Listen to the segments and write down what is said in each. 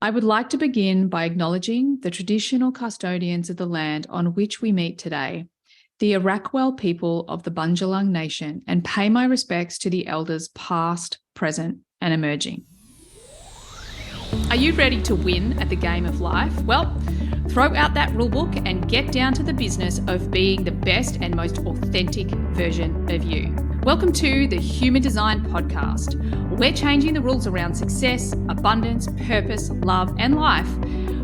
I would like to begin by acknowledging the traditional custodians of the land on which we meet today, the Arakwal people of the Bundjalung Nation, and pay my respects to the elders past, present, and emerging. Are you ready to win at the game of life? Well, throw out that rulebook and get down to the business of being the best and most authentic version of you. Welcome to the Human Design Podcast. We're changing the rules around success, abundance, purpose, love, and life,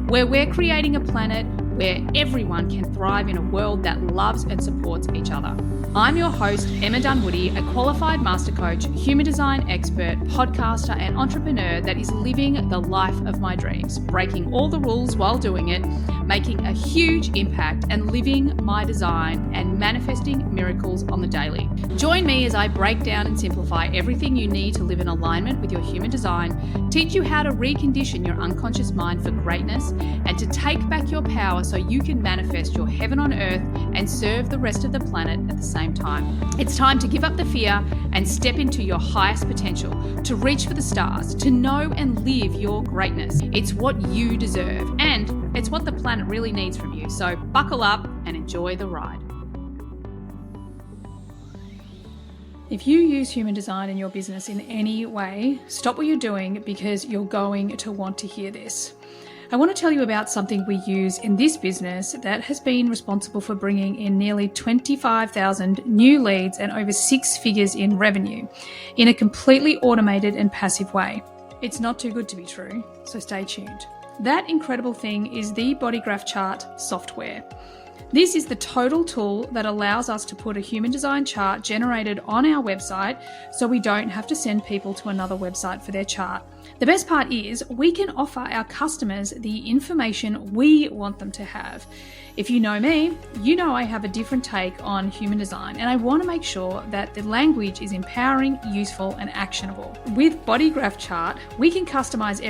where we're creating a planet where everyone can thrive in a world that loves and supports each other. I'm your host, Emma Dunwoody, a qualified master coach, human design expert, podcaster, and entrepreneur that is living the life of my dreams, breaking all the rules while doing it, making a huge impact, and living my design and manifesting miracles on the daily. Join me as I break down and simplify everything you need to live in alignment with your human design, teach you how to recondition your unconscious mind for greatness, and to take back your power so you can manifest your heaven on earth and serve the rest of the planet at the same time. It's time to give up the fear and step into your highest potential, to reach for the stars, to know and live your greatness. It's what you deserve, and it's what the planet really needs from you. So buckle up and enjoy the ride. If you use human design in your business in any way, stop what you're doing because you're going to want to hear this. I want to tell you about something we use in this business that has been responsible for bringing in nearly 25,000 new leads and over 6 figures in revenue in a completely automated and passive way. It's not too good to be true, so stay tuned. That incredible thing is the Body Graph Chart software. This is the total tool that allows us to put a human design chart generated on our website so we don't have to send people to another website for their chart. The best part is we can offer our customers the information we want them to have. If you know me, you know I have a different take on human design, and I want to make sure that the language is empowering, useful, and actionable. With Body Graph Chart, we can customize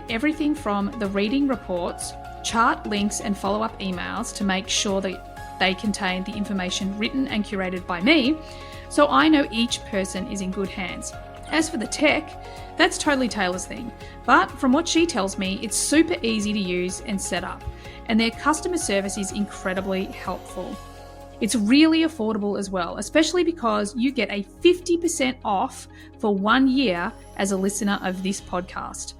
everything from the reading reports, chart links, and follow-up emails to make sure that they contain the information written and curated by me, so I know each person is in good hands. As for the tech, that's totally Taylor's thing, but from what she tells me, it's super easy to use and set up, and their customer service is incredibly helpful. It's really affordable as well, especially because you get a 50% off for 1 year as a listener of this podcast.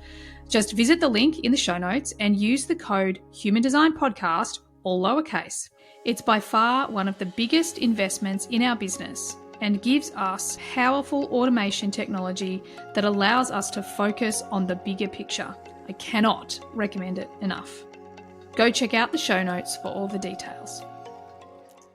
Just visit the link in the show notes and use the code HUMANDESIGNPODCAST, all lowercase. It's by far one of the biggest investments in our business and gives us powerful automation technology that allows us to focus on the bigger picture. I cannot recommend it enough. Go check out the show notes for all the details.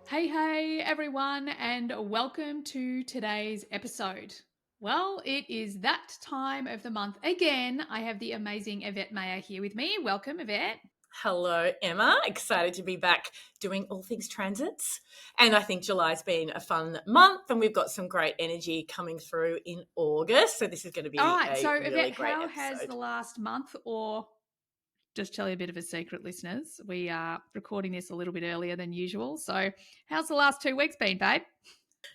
Hey everyone, and welcome to today's episode. Well, it is that time of the month again. I have the amazing Yvette Mayer here with me. Welcome, Yvette. Hello, Emma. Excited to be back doing all things transits. And I think July's been a fun month, and we've got some great energy coming through in August. So this is going to be all right. So, really Yvette, great how episode. has the last month, or just tell you a bit of a secret, listeners, we are recording this a little bit earlier than usual. So how's the last 2 weeks been, babe?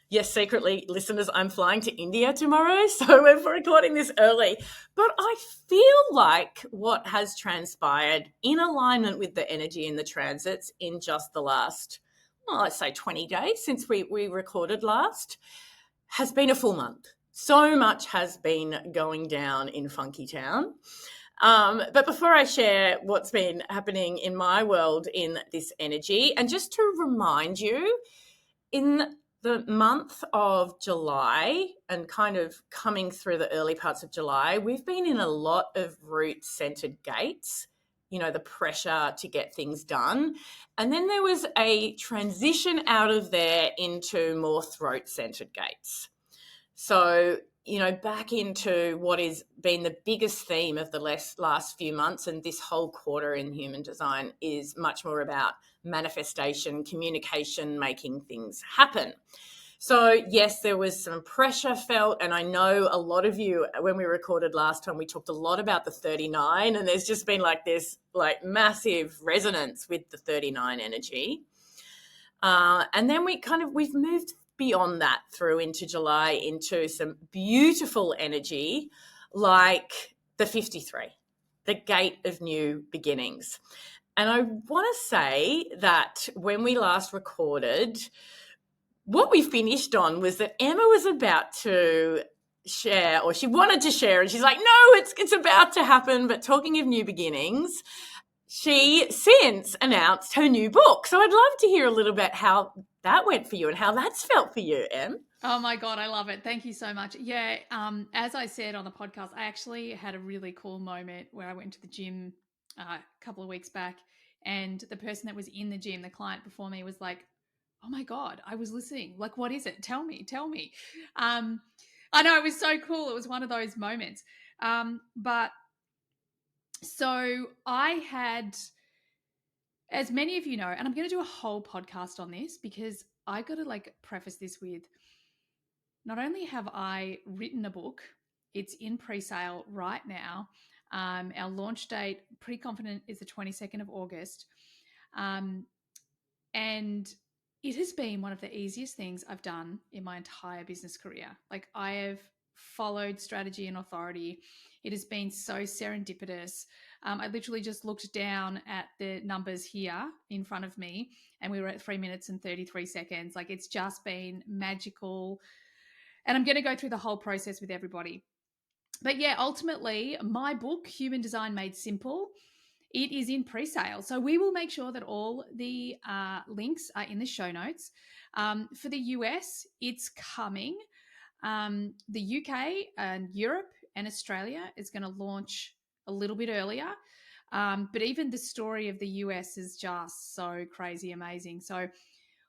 Yes, secretly, listeners, I'm flying to India tomorrow, so we're recording this early. But I feel like what has transpired in alignment with the energy in the transits in just the last, well, let's say 20 days since we recorded last, has been a full month. So much has been going down in Funky Town. But before I share what's been happening in my world in this energy, and just to remind you, in the month of July and kind of coming through the early parts of July, we've been in a lot of root-centered gates, you know, the pressure to get things done. And then there was a transition out of there into more throat-centered gates. So, you know, back into what has been the biggest theme of the last few months, and this whole quarter in human design is much more about manifestation, communication, making things happen. So yes, there was some pressure felt, and I know a lot of you, when we recorded last time, we talked a lot about the 39, and there's just been like this like massive resonance with the 39 energy. And then we've moved beyond that through into July into some beautiful energy like the 53. the gate of new beginnings. And I want to say that when we last recorded, what we finished on was that Emma was about to share, or she wanted to share, and she's like, no, it's about to happen. But talking of new beginnings, she since announced her new book. So I'd love to hear a little bit how that went for you and how that's felt for you, Em. Oh my God, I love it. Thank you so much. Yeah, as I said on the podcast, I actually had a really cool moment where I went to the gym a couple of weeks back, and the person that was in the gym, the client before me, was like, oh my God, I was listening. Like, what is it? Tell me. I know, it was so cool. It was one of those moments. But so I had, as many of you know, and I'm going to do a whole podcast on this because I got to preface this with, not only have I written a book, it's in pre-sale right now. Our launch date, pretty confident, is the 22nd of August. And it has been one of the easiest things I've done in my entire business career. Like, I have followed strategy and authority. It has been so serendipitous. I literally just looked down at the numbers here in front of me, and we were at 3 minutes and 33 seconds. Like, it's just been magical. And I'm going to go through the whole process with everybody. But yeah, ultimately, my book, Human Design Made Simple, it is in pre-sale. So we will make sure that all the links are in the show notes. For the US, it's coming. The UK and Europe and Australia is going to launch a little bit earlier. But even the story of the US is just so crazy amazing. So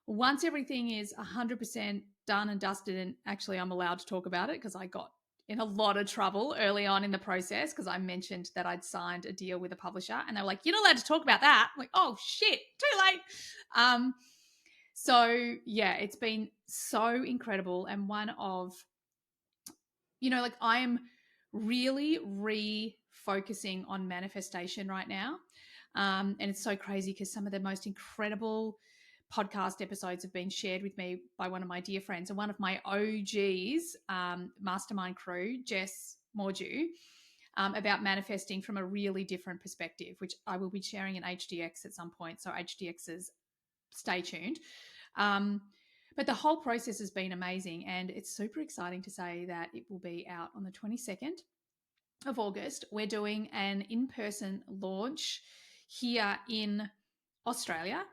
once everything is 100% done and dusted, and actually I'm allowed to talk about it because I got in a lot of trouble early on in the process because I mentioned that I'd signed a deal with a publisher, and they were like, you're not allowed to talk about that. I'm like, oh shit, too late. So yeah, it's been so incredible, and one of, I am really refocusing on manifestation right now. And it's so crazy because some of the most incredible podcast episodes have been shared with me by one of my dear friends and one of my OGs, mastermind crew, Jess Mordew, about manifesting from a really different perspective, which I will be sharing in HDX at some point. So HDXs, stay tuned. But the whole process has been amazing, and it's super exciting to say that it will be out on the 22nd of August. We're doing an in-person launch here in Australia,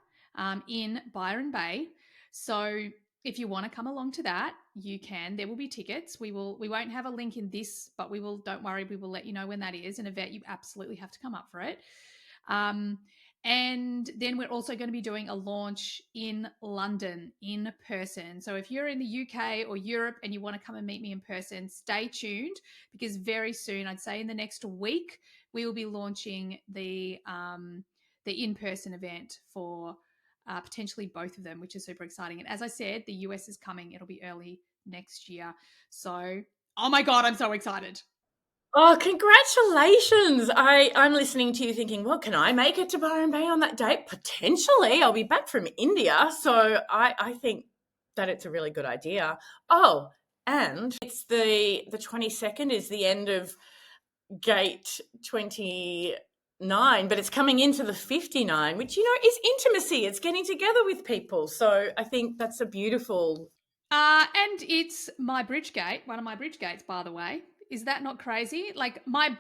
in Byron Bay. So if you want to come along to that, you can. There will be tickets. We won't have a link in this, but we will, don't worry, we will let you know when that is. And Yvette, you absolutely have to come up for it. And then we're also going to be doing a launch in London in person. So if you're in the UK or Europe and you want to come and meet me in person, stay tuned, because very soon, I'd say in the next week, we will be launching the in-person event for potentially both of them, which is super exciting. And as I said, the US is coming. It'll be early next year. So, oh my God, I'm so excited. Oh, congratulations. I'm listening to you thinking, well, can I make it to Byron Bay on that date? Potentially. I'll be back from India. So I think that it's a really good idea. Oh, and it's the 22nd is the end of gate 29, but it's coming into the 59, which, is intimacy. It's getting together with people. So I think that's a beautiful... And it's my bridge gate, one of my bridge gates, by the way. Is that not crazy? Like my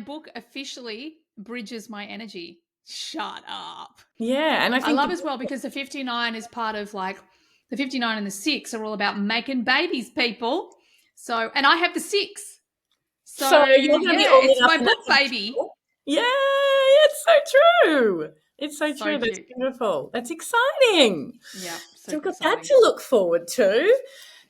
book officially bridges my energy. Shut up. Yeah, and I love as well because the 59 is part of the 59 and the 6 are all about making babies, people. So, and I have the 6. So you're going to be all it's my book, baby. Yeah, it's so true. It's so true. Cute. That's beautiful. That's exciting. Yeah, so we've got that to look forward to.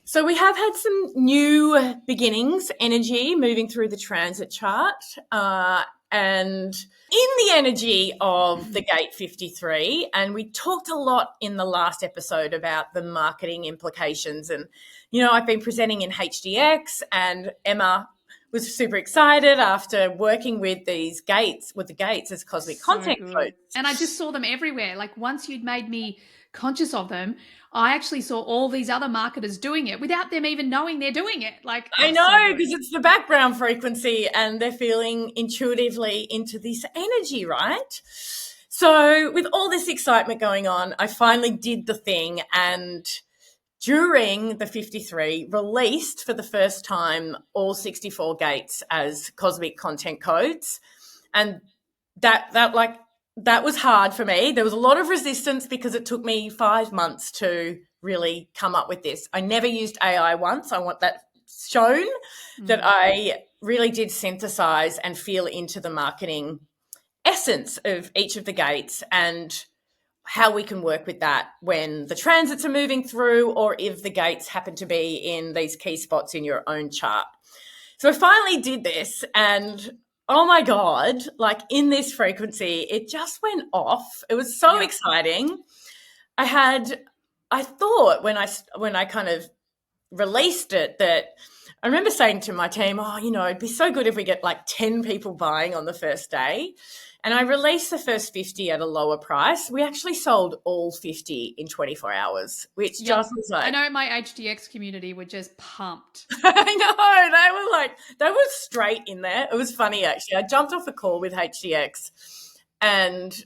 So we have had some new beginnings, energy moving through the transit chart, and in the energy of the Gate 53. And we talked a lot in the last episode about the marketing implications. And, I've been presenting in HDX, and Emma was super excited after working with these gates, with the gates as cosmic So content good. codes. And I just saw them everywhere. Like once you'd made me conscious of them, I actually saw all these other marketers doing it without them even knowing they're doing it. Like, I oh, so know, good. because it's the background frequency and they're feeling intuitively into this energy, right? So, with all this excitement going on, I finally did the thing, and during the 53, released for the first time all 64 gates as cosmic content codes. And that was hard for me. There was a lot of resistance because it took me 5 months to really come up with this. I never used AI once. I want that shown, that I really did synthesize and feel into the marketing essence of each of the gates and how we can work with that when the transits are moving through, or if the gates happen to be in these key spots in your own chart. So I finally did this, and oh my God, like in this frequency, it just went off. It was so exciting. I thought when I kind of released it, that I remember saying to my team, oh, it'd be so good if we get like 10 people buying on the first day. And I released the first 50 at a lower price. We actually sold all 50 in 24 hours, which just was like, I know my HDX community were just pumped. I know, they were straight in there. It was funny actually. I jumped off a call with HDX, and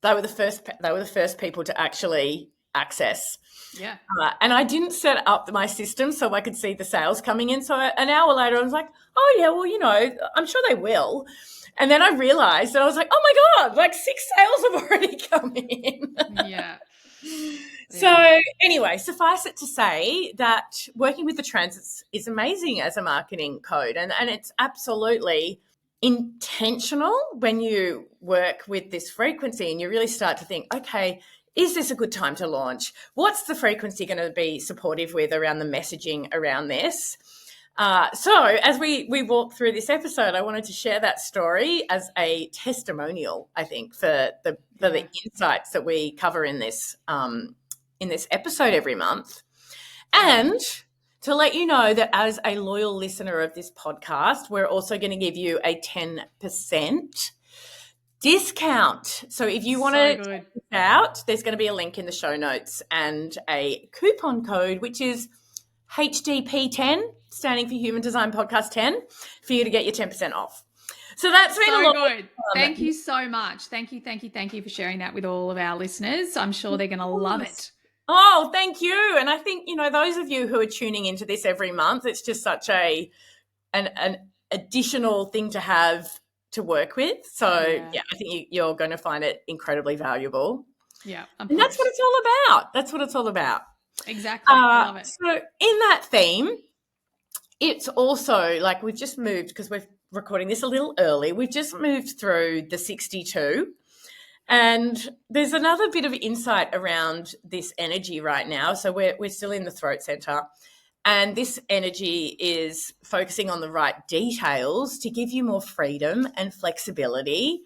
they were the first people to actually access. Yeah. And I didn't set up my system so I could see the sales coming in. So an hour later, I was like, oh, yeah, well, I'm sure they will. And then I realized that I was like, oh, my God, like 6 sales have already come in. Yeah. So anyway, suffice it to say that working with the transits is amazing as a marketing code. And it's absolutely intentional when you work with this frequency and you really start to think, okay, is this a good time to launch? What's the frequency going to be supportive with around the messaging around this? So as we walk through this episode, I wanted to share that story as a testimonial, I think, for the insights that we cover in this episode every month. And to let you know that as a loyal listener of this podcast, we're also going to give you a 10% discount. So if you want to check this out, there's going to be a link in the show notes and a coupon code, which is HDP10, standing for Human Design Podcast 10, for you to get your 10% off. So that's been a lot good. Thank you so much. Thank you for sharing that with all of our listeners. I'm sure they're going to love it. Oh, thank you. And I think, those of you who are tuning into this every month, it's just such an additional thing to have to work with. So, I think you're going to find it incredibly valuable. Yeah. And that's what it's all about. That's what it's all about. Exactly. I love it. So in that theme, it's also like we've just moved, because we're recording this a little early, we've just moved through the 62. And there's another bit of insight around this energy right now. So we're still in the throat center. And this energy is focusing on the right details to give you more freedom and flexibility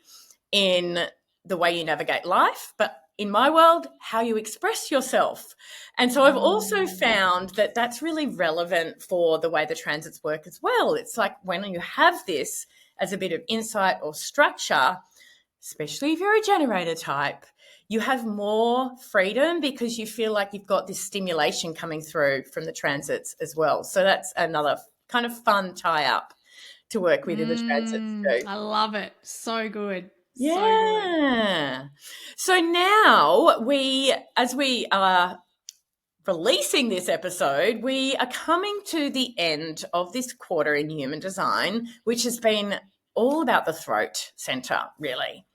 in the way you navigate life, but in my world, how you express yourself. And so I've also found that that's really relevant for the way the transits work as well. It's like when you have this as a bit of insight or structure, especially if you're a generator type, you have more freedom because you feel like you've got this stimulation coming through from the transits as well. So that's another kind of fun tie-up to work with in the transits too. I love it. So good. Yeah. So now as we are releasing this episode, we are coming to the end of this quarter in Human Design, which has been all about the throat center, really.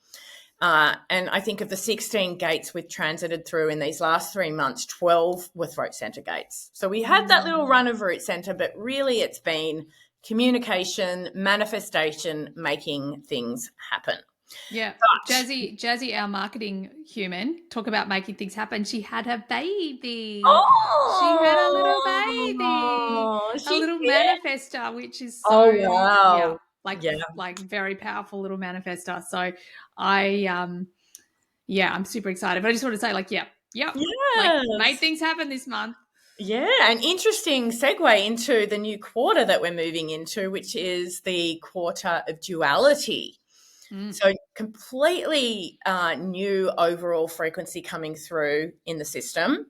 And I think of the 16 gates we've transited through in these last 3 months, 12 were throat center gates. So we had that little run of root center, but really it's been communication, manifestation, making things happen. Yeah. Jazzy, our marketing human, talk about making things happen. She had her baby. She had a little baby. A little manifester, which is so like very powerful little manifester. So I'm super excited. But I just want to say, like, like made things happen this month. Yeah, an interesting segue into the new quarter that we're moving into, which is the quarter of duality. Mm. So completely new overall frequency coming through in the system.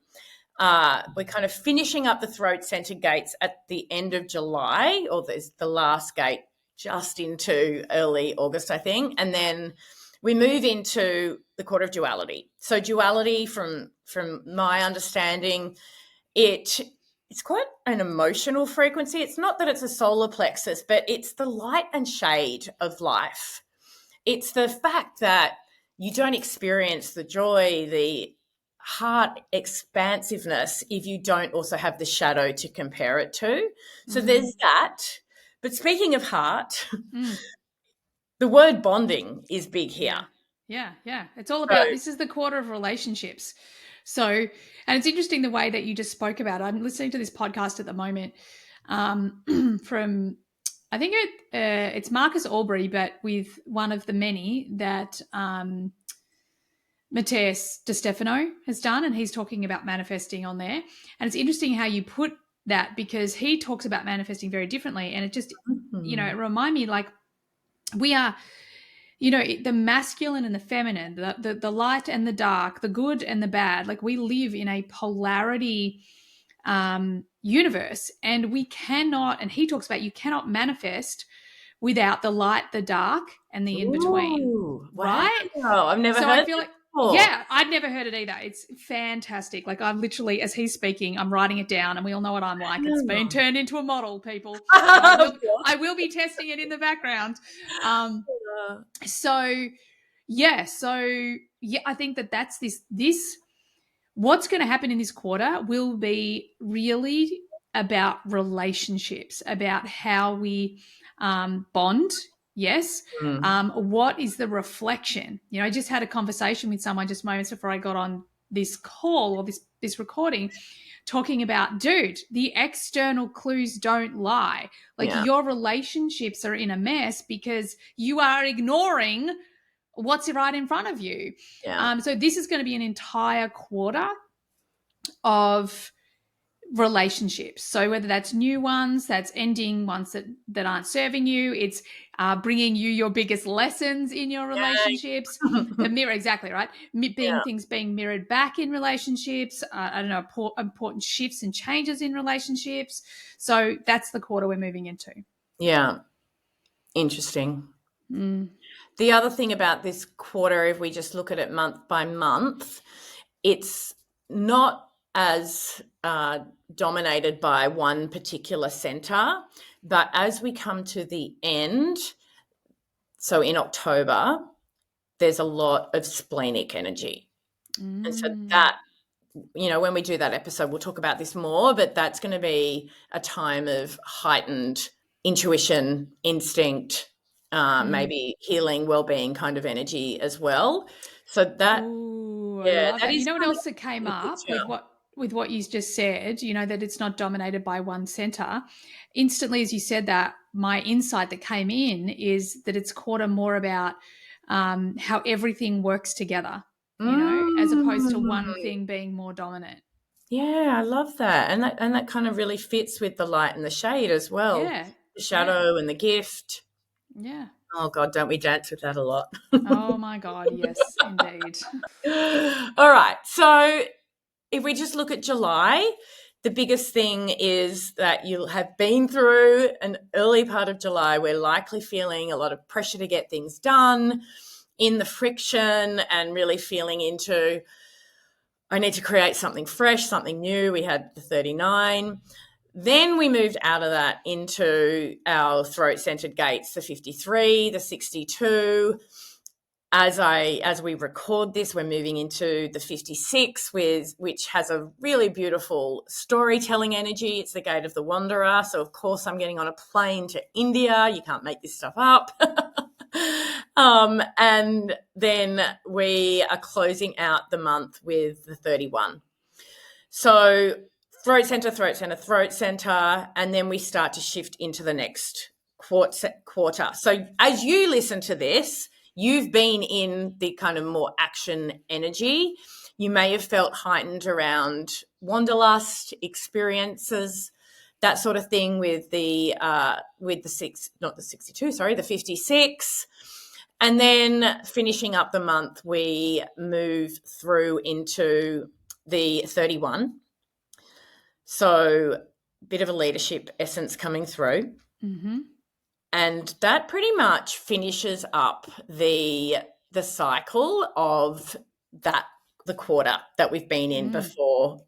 We're kind of finishing up the throat center gates at the end of July, or there's the last gate just into early August, I think. And then we move into the quarter of duality. So duality, from my understanding, it's quite an emotional frequency. It's not that it's a solar plexus, but it's the light and shade of life. It's the fact that you don't experience the joy, the heart expansiveness if you don't also have the shadow to compare it to. So there's that. But speaking of heart, Mm. the word bonding is big here. Yeah. Yeah. Yeah. It's all So, about, this is the quarter of relationships. So, and it's interesting the way that you just spoke about it. I'm listening to this podcast at the moment from, I think it's Marcus Aubrey, but with one of the many that Matthias De Stefano has done, and he's talking about manifesting on there. And it's interesting how you put that, because he talks about manifesting very differently. And it just, it remind me, like, we are, the masculine and the feminine, the light and the dark, the good and the bad. Like, we live in a polarity universe, and we cannot, and he talks about, you cannot manifest without the light, the dark, and the in between. ooh, wow. Right? I've never So heard I feel that like, before. yeah, I'd never heard it either. It's fantastic. Like, I'm literally, as he's speaking, I'm writing it down, and we all know what I'm like. It's been turned into a model, people. So Of course. I will be testing it in the background. So yeah, I think that's this what's going to happen in this quarter will be really about relationships, about how we bond. Yes. What is the reflection? I just had a conversation with someone just moments before I got on this call, or this recording, talking about, dude, the external clues don't lie. Like, Yeah. your relationships are in a mess because you are ignoring what's right in front of you. Yeah. So this is going to be an entire quarter of relationships. So whether that's new ones, that's ending ones that aren't serving you, it's bringing you your biggest lessons in your relationships. The mirror, exactly right. Things being mirrored back in relationships. I don't know, important shifts and changes in relationships. So that's the quarter we're moving into. Yeah. Interesting. The other thing about this quarter, if we just look at it month by month, it's not as dominated by one particular center, but as we come to the end, so in October, there's a lot of splenic energy. And so that, when we do that episode, we'll talk about this more, but that's going to be a time of heightened intuition, instinct, maybe healing, well-being kind of energy as well. So that, Ooh, I yeah, love that that. You is know what coming else that came in the up picture. with what you just said, that it's not dominated by one center. Instantly, as you said that, my insight that came in is that it's quarter more about how everything works together, as opposed to one thing being more dominant. Yeah, I love that. And that kind of really fits with the light and the shade as well. Yeah. The Yeah. shadow and the gift. Yeah. Oh God, don't we dance with that a lot? Oh my God. Yes, indeed. All right. So if we just look at July, the biggest thing is that you'll have been through an early part of July. We're likely feeling a lot of pressure to get things done, in the friction, and really feeling into, I need to create something fresh, something new. We had the 39. Then we moved out of that into our throat-centered gates, the 53, the 62. As we record this, we're moving into the 56, which has a really beautiful storytelling energy. It's the gate of the wanderer. So, of course, I'm getting on a plane to India. You can't make this stuff up. And then we are closing out the month with the 31. So throat center, throat center, throat center, and then we start to shift into the next quarter. So as you listen to this, you've been in the kind of more action energy. You may have felt heightened around wanderlust experiences, that sort of thing with the 56. And then finishing up the month, we move through into the 31. So bit of a leadership essence coming through. Mm-hmm. And that pretty much finishes up the cycle of the quarter that we've been in before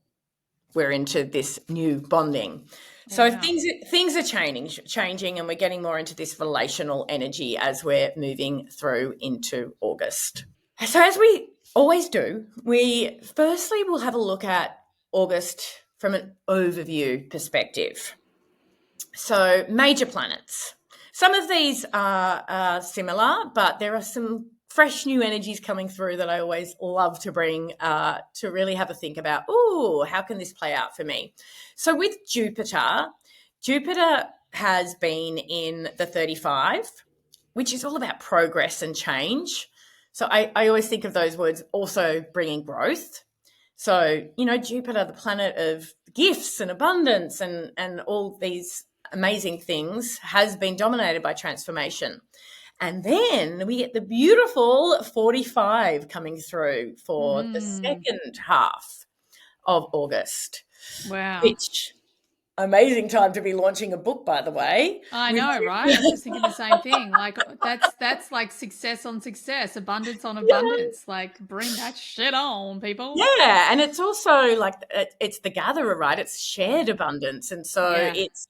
we're into this new bonding. So Wow. things are changing, and we're getting more into this relational energy as we're moving through into August. So as we always do, we firstly will have a look at August from an overview perspective. So major planets. Some of these are similar, but there are some fresh new energies coming through that I always love to bring to really have a think about, how can this play out for me? So with Jupiter has been in the 35, which is all about progress and change. So I always think of those words also bringing growth. So, Jupiter, the planet of gifts and abundance and all these amazing things, has been dominated by transformation. And then we get the beautiful 45 coming through for the second half of August. Wow. Which, amazing time to be launching a book, by the way. I know, right? I was just thinking the same thing. Like that's like success on success, abundance on abundance. Like bring that shit on, people. Yeah, and it's also like it's the gatherer, right? It's shared abundance. And so it's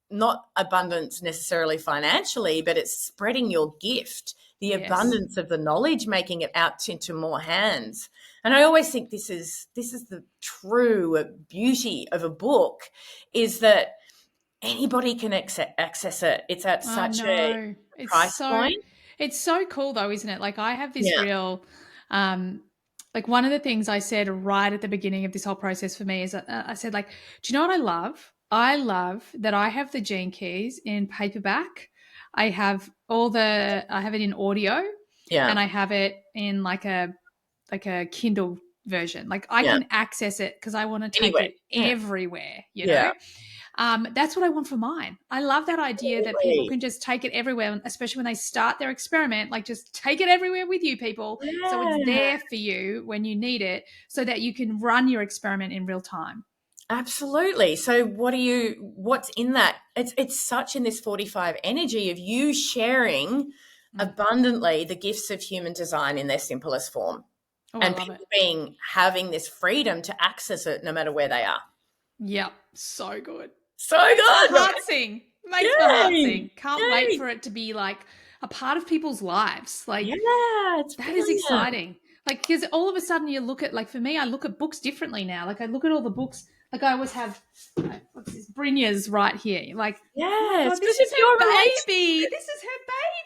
not abundance necessarily financially, but it's spreading your gift, the abundance of the knowledge, making it out into more hands. And I always think this is the true beauty of a book, is that anybody can access it. It's at such a price point. It's so cool though, isn't it? Like I have this real, like one of the things I said right at the beginning of this whole process for me is I said, like, do you know what I love? I love that I have the Gene Keys in paperback. I have it in audio, and I have it in like a Kindle version. Like I can access it because I want to take it everywhere, you know? That's what I want for mine. I love that idea that people can just take it everywhere, especially when they start their experiment, like just take it everywhere with you, people. So it's there for you when you need it so that you can run your experiment in real time. Absolutely. So what's in that? It's such in this 45 energy of you sharing abundantly the gifts of human design in their simplest form. And people having this freedom to access it no matter where they are. Yep. So good. So good. My heart sing. Makes my heart sing. Can't wait for it to be like a part of people's lives. Like that is exciting. Like, because all of a sudden you look at, like for me, I look at books differently now. Like I look at all the books. Like I always have, what's this? Brynja's right here. Like, God, this is her baby. This is her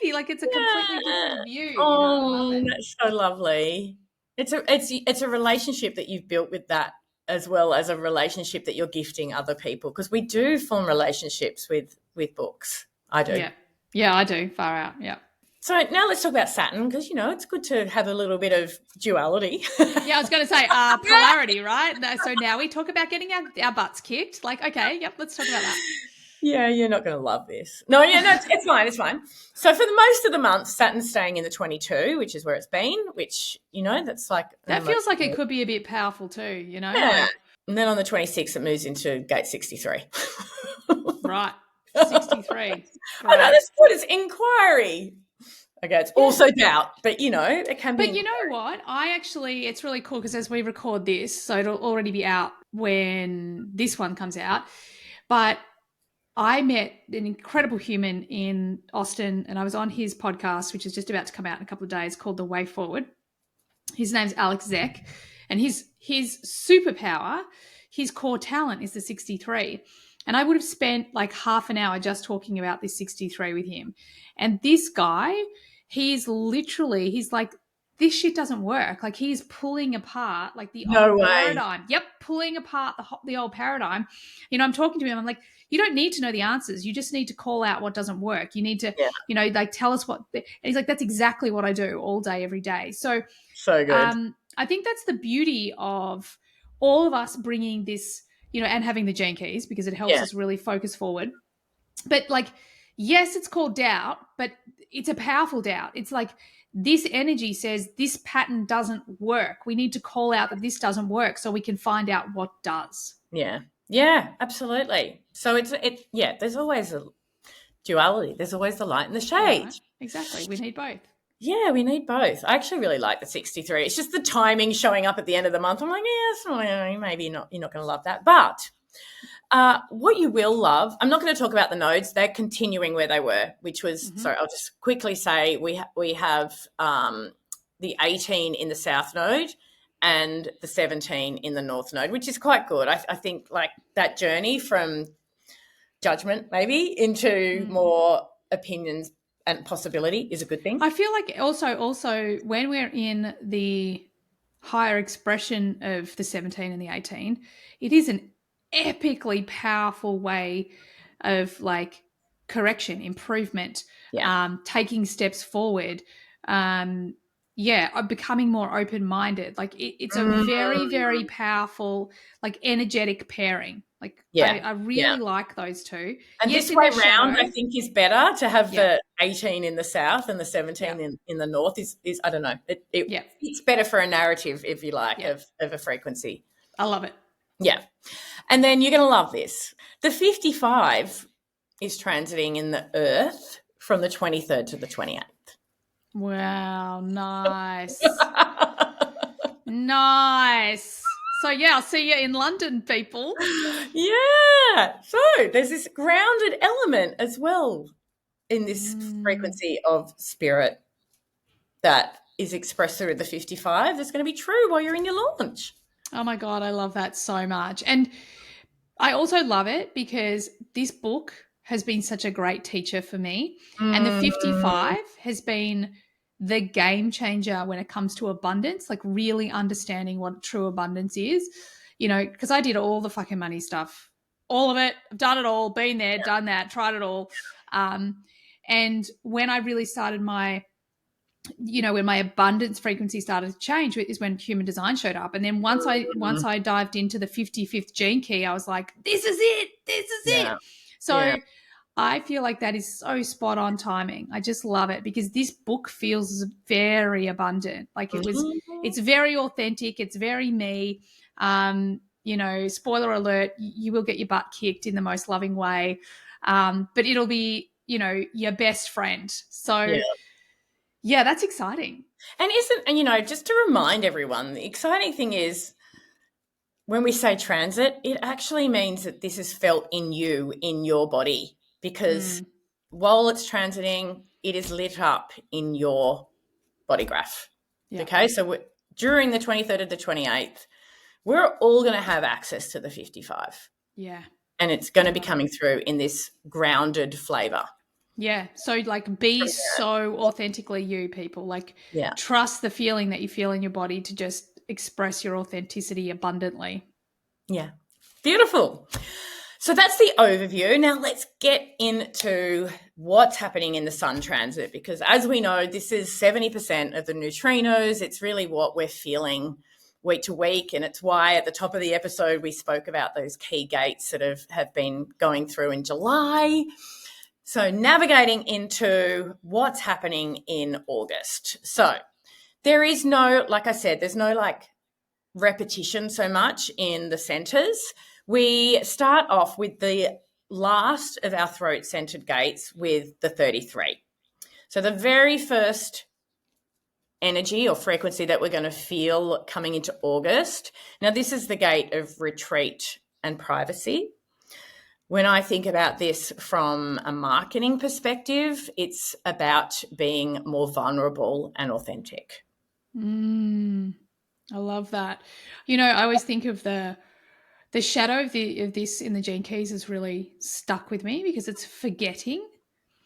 baby. Like it's a completely different view. Oh, that's so lovely. It's a relationship that you've built with that, as well as a relationship that you're gifting other people, because we do form relationships with books. I do. Yeah, I do. Far out. Yeah. So now let's talk about Saturn, because, it's good to have a little bit of duality. Yeah, I was going to say polarity, right? So now we talk about getting our butts kicked. Like, okay, yep, let's talk about that. Yeah, you're not going to love this. No, it's fine. It's fine. So for the most of the month, Saturn's staying in the 22, which is where it's been, which, that's like... That feels like it could be a bit powerful too, Yeah. Like, and then on the 26th, it moves into gate 63. Right. 63. Great. I know, that's good. It's inquiry. Okay, it's also doubt, but, it can be... But you know what? It's really cool because as we record this, so it'll already be out when this one comes out, but I met an incredible human in Austin, and I was on his podcast, which is just about to come out in a couple of days, called The Way Forward. His name's Alex Zek, and his superpower, his core talent is the 63. And I would have spent like half an hour just talking about this 63 with him. And this guy, he's like, this shit doesn't work. Like he's pulling apart like the old paradigm. Yep, pulling apart the old paradigm. I'm talking to him. I'm like, you don't need to know the answers. You just need to call out what doesn't work. You need to, like tell us what. And he's like, that's exactly what I do all day, every day. So good. I think that's the beauty of all of us bringing this, and having the gene keys, because it helps Yeah. us really focus forward. But like, yes, it's called doubt, but it's a powerful doubt. It's like this energy says this pattern doesn't work. We need to call out that this doesn't work so we can find out what does. Yeah. Yeah, absolutely. So there's always a duality. There's always the light and the Yeah, shade. right. Exactly. We need both. Yeah, we need both. I actually really like the 63. It's just the timing showing up at the end of the month. I'm like, maybe not. You're not going to love that. But what you will love, I'm not going to talk about the nodes. They're continuing where they were, which was, sorry, I'll just quickly say we have the 18 in the South node and the 17 in the North node, which is quite good. I think like that journey from judgment maybe into more opinions and possibility is a good thing. I feel like also when we're in the higher expression of the 17 and the 18, it is an epically powerful way of like correction, improvement, taking steps forward, becoming more open-minded. Like it's a very, very powerful, like energetic pairing. Like I really like those two. And yes, this way in round, shadow, I think, is better to have the 18 in the south and the 17 in the north is I don't know. It's better for a narrative, if you like, of a frequency. I love it. Yeah. And then you're going to love this. The 55 is transiting in the earth from the 23rd to the 28th. Wow, nice. Nice. So, I'll see you in London, people. Yeah. So there's this grounded element as well in this frequency of spirit that is expressed through the 55 that's going to be true while you're in your launch. Oh, my God, I love that so much. And I also love it because this book has been such a great teacher for me. And the 55 has been the game changer when it comes to abundance, like really understanding what true abundance is, because I did all the fucking money stuff, all of it. I've done it all, been there, done that, tried it all. And when I really started when my abundance frequency started to change is when human design showed up. And then once I dived into the 55th gene key, I was like, this is it. So I feel like that is so spot on timing. I just love it because this book feels very abundant. Like it's very authentic. It's very me. Spoiler alert, you will get your butt kicked in the most loving way. But it'll be, your best friend. So that's exciting. And just to remind everyone, the exciting thing is when we say transit, it actually means that this is felt in you, in your body, because while it's transiting, it is lit up in your body graph. Yeah. Okay, so during the 23rd to the 28th, we're all going to have access to the 55. Yeah. And it's going to be coming through in this grounded flavor. Yeah. So like be so authentically you, people. Like trust the feeling that you feel in your body to just express your authenticity abundantly. Yeah. Beautiful. So that's the overview. Now let's get into what's happening in the sun transit, because as we know, this is 70% of the neutrinos. It's really what we're feeling week to week. And it's why at the top of the episode, we spoke about those key gates that have been going through in July. So navigating into what's happening in August. So there is no, like I said, there's no like repetition so much in the centers. We start off with the last of our throat-centered gates with the 33. So the very first energy or frequency that we're going to feel coming into August. Now, this is the gate of retreat and privacy. When I think about this from a marketing perspective, it's about being more vulnerable and authentic. I love that. I always think of the shadow of this in the gene keys has really stuck with me because it's forgetting.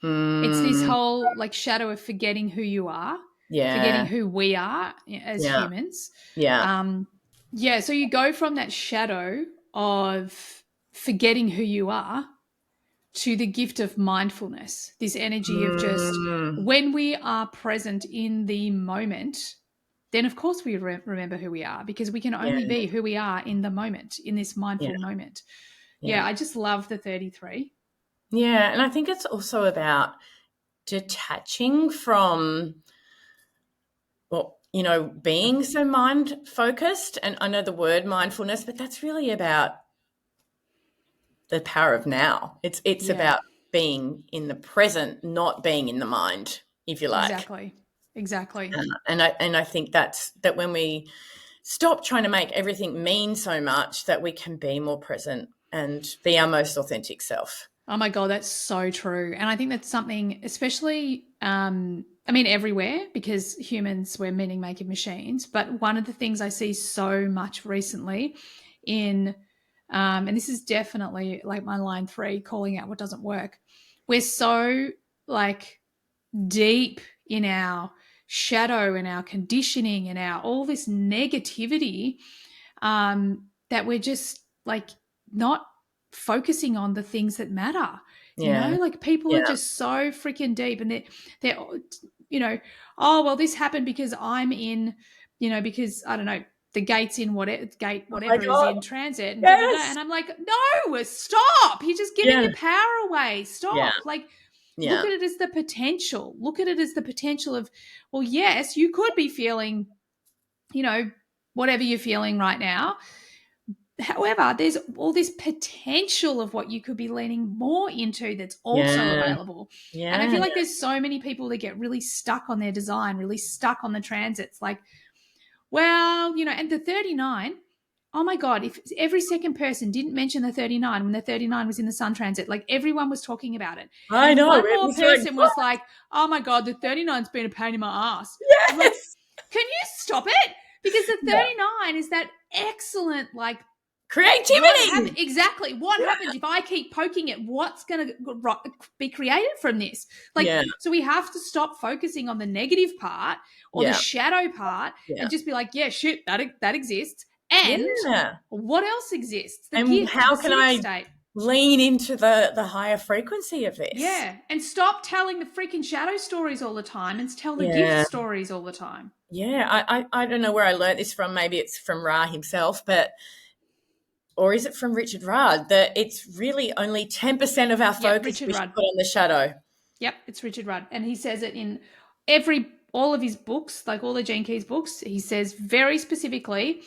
It's this whole like shadow of forgetting who you are, forgetting who we are as humans. So you go from that shadow of forgetting who you are to the gift of mindfulness, this energy of just when we are present in the moment, then of course we remember who we are, because we can Yeah. only be who we are in the moment, in this Yeah. mindful moment. Yeah. I just love the 33. Yeah. And I think it's also about detaching from, well, being so mind focused. And I know the word mindfulness, but that's really about the power of now. It's Yeah, about being in the present, not being in the mind, if you like. exactly. And I think that when we stop trying to make everything mean so much, that we can be more present and be our most authentic self. Oh my God, that's so true. And I think that's something, especially, I mean, everywhere, because humans, we're meaning making machines. But one of the things I see so much recently in, and this is definitely like my line 3, calling out what doesn't work. We're so like deep in our shadow and our conditioning and our all this negativity, that we're just like not focusing on the things that matter. Yeah. Like people are Yeah. just so freaking deep, and they're oh well, this happened because I'm in, because I don't know, the gate's in Oh my whatever is God. in transit, and Yes. and I'm like, no, stop, you're just giving Yeah. your power away, Yeah. stop. Like, look Yeah. at it as the potential. Look at it as the potential of, well, yes, you could be feeling, whatever you're feeling right now. However, there's all this potential of what you could be leaning more into that's also Yeah. available. And I Yeah. feel like there's so many people that get really stuck on their design, really stuck on the transits. Like, well, and the 39, oh my God, if every second person didn't mention the 39 when the 39 was in the sun transit, like everyone was talking about it. And I if know. one It more was like, person what? was like, oh my God, the 39's been a pain in my ass, I'm like, Yes. can you stop it? Because the Yeah. 39 is that excellent, like, Creativity. exactly what Yeah. happens if I keep poking it? What's going to be created from this? Like, Yeah. so we have to stop focusing on the negative part or the Yeah. shadow part, Yeah. and just be like, yeah, shit, that exists. And Yeah. what else exists? The And gift, the how can civic I state. lean into the higher frequency of this? Yeah. And stop telling the freaking shadow stories all the time and tell the gift Yeah. stories all the time. Yeah. I don't know where I learned this from. Maybe it's from Ra himself, or is it from Richard Rudd, that it's really only 10% of our Yep, focus Richard we should Rudd. put on the shadow. Yep, it's Richard Rudd. And he says it in all of his books, like all the Gene Keys books. He says very specifically